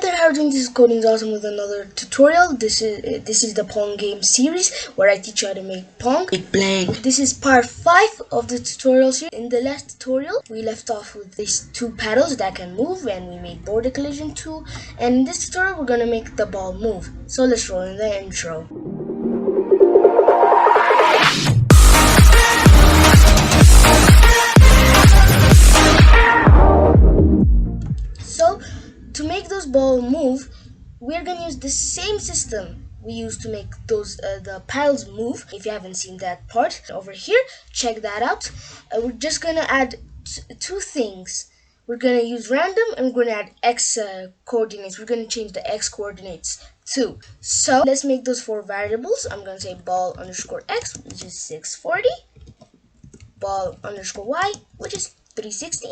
there, how are you doing? This is Coding is Awesome with another tutorial. This is the Pong game series where I teach you how to make Pong. This is part 5 of the tutorial series. In the last tutorial, we left off with these two paddles that can move, and we made border collision too. And in this tutorial, we're gonna make the ball move. So let's roll in the intro. So, to make those balls move, we're gonna use the same system we used to make those the paddles move. If you haven't seen that part over here, check that out. We're just gonna add two things. We're gonna use random, and we're gonna add x coordinates. We're gonna change the x coordinates too. So let's make those four variables. I'm gonna say ball underscore x, which is 640, ball underscore y, which is 360,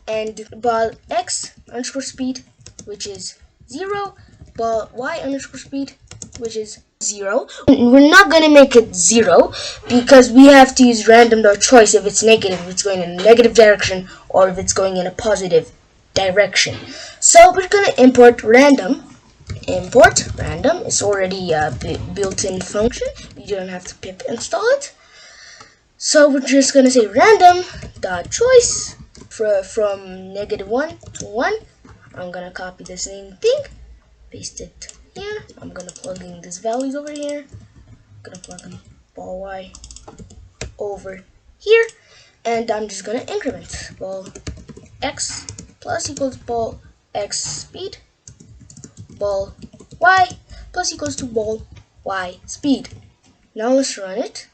and ball x underscore speed, which is 0, ball y underscore speed, which is 0. We're not gonna make it 0 because we have to use random.choice if it's negative, if it's going in a negative direction, or if it's going in a positive direction. So we're gonna import random. Import random. It's already a built-in function. You don't have to pip install it. So we're just gonna say random.choice from -1 to 1. I'm gonna copy the same thing, paste it here. I'm gonna plug in these values over here. I'm gonna plug in ball y over here, and I'm just gonna increment ball x plus equals ball x speed, ball y plus equals to ball y speed. Now let's run it.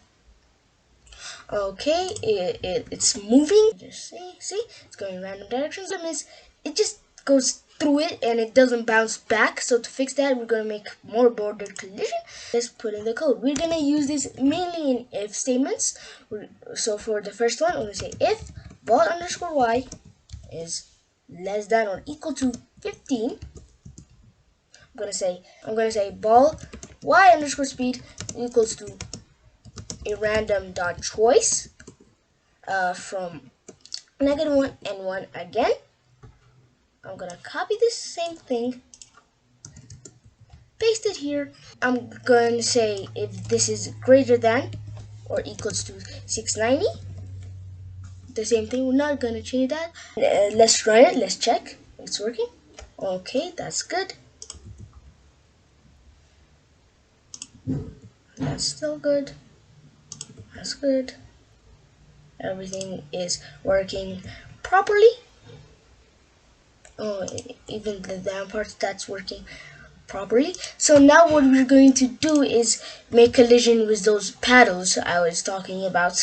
Okay, it's moving. Just see, it's going in random directions. That means it just goes through it and it doesn't bounce back. So to fix that, we're gonna make more border collision. Let's put in the code. We're gonna use this mainly in if statements. So for the first one, I'm gonna say if ball underscore y is less than or equal to 15. I'm gonna say ball y underscore speed equals to a random.choice from -1 and 1 again. I'm gonna copy this same thing, paste it here. I'm gonna say if this is greater than or equals to 690. The same thing. We're not gonna change that. Let's run it. Let's check it's working. Okay, that's good. That's still good. That's good. Everything is working properly. Oh, even the down part, that's working properly. So now what we're going to do is make collision with those paddles I was talking about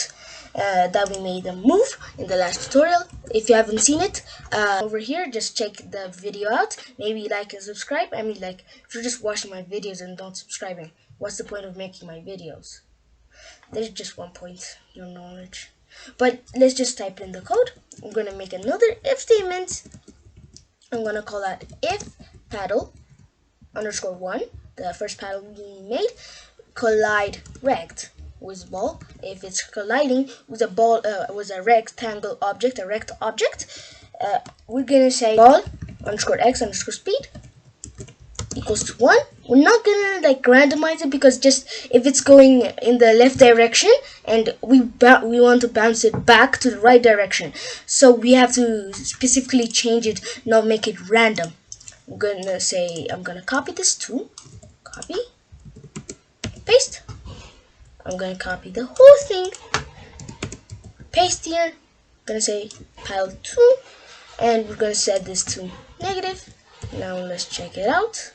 that we made them move in the last tutorial. If you haven't seen it, over here, just check the video out. Maybe like and subscribe. I mean, like, if you're just watching my videos and not subscribing, what's the point of making my videos? There's just one point, your knowledge. But let's just type in the code. I'm gonna make another if statement. I'm gonna call that if paddle underscore 1, the first paddle we made, collide rect with ball. If it's colliding with a ball, with a rectangle object, a rect object, we're gonna say ball underscore x underscore speed equals to 1. We're not gonna like randomize it because just if it's going in the left direction and we want to bounce it back to the right direction, so we have to specifically change it, not make it random. I'm gonna copy this too. Copy, paste. I'm gonna copy the whole thing, paste here. I'm gonna say paddle 2, and we're gonna set this to negative. Now let's check it out.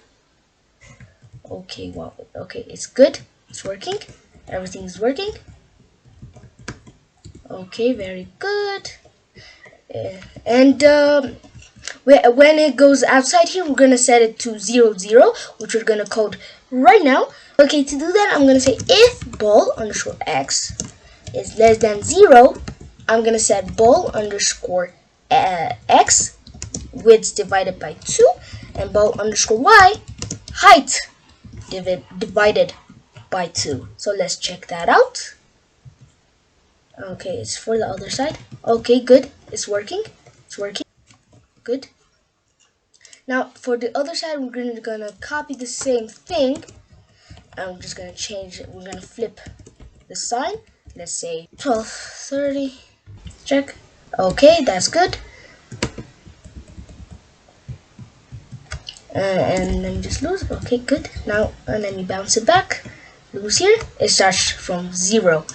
Okay, well, okay, it's good. It's working. Everything's working. Okay, very good. And when it goes outside here, we're gonna set it to 0, 0, which we're gonna code right now. Okay, to do that, I'm gonna say if ball underscore x is less than 0, I'm gonna set ball underscore x width divided by 2, and ball underscore y height divided by 2. So let's check that out. Okay, it's for the other side. Okay, good. It's working. It's working. Good. Now for the other side, we're gonna copy the same thing, and we're just gonna change it. We're gonna flip the sign. Let's say 12:30. Check. Okay, that's good. And let me just lose. Okay, good. Now let me bounce it back. Lose here. It starts from 0.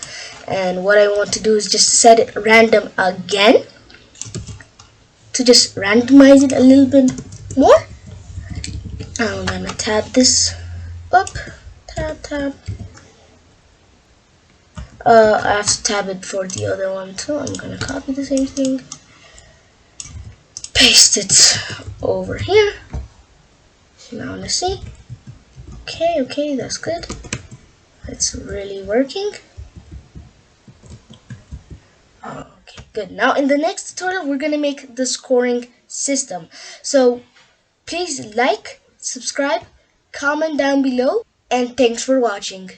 And what I want to do is just set it random again to just randomize it a little bit more. I'm gonna tab this up. Tab. I have to tab it for the other one too. I'm gonna copy the same thing, paste it over here. Now let's see. Okay, that's good. It's really working. Okay, good. Now in the next tutorial, we're gonna make the scoring system. So please like, subscribe, comment down below, and thanks for watching.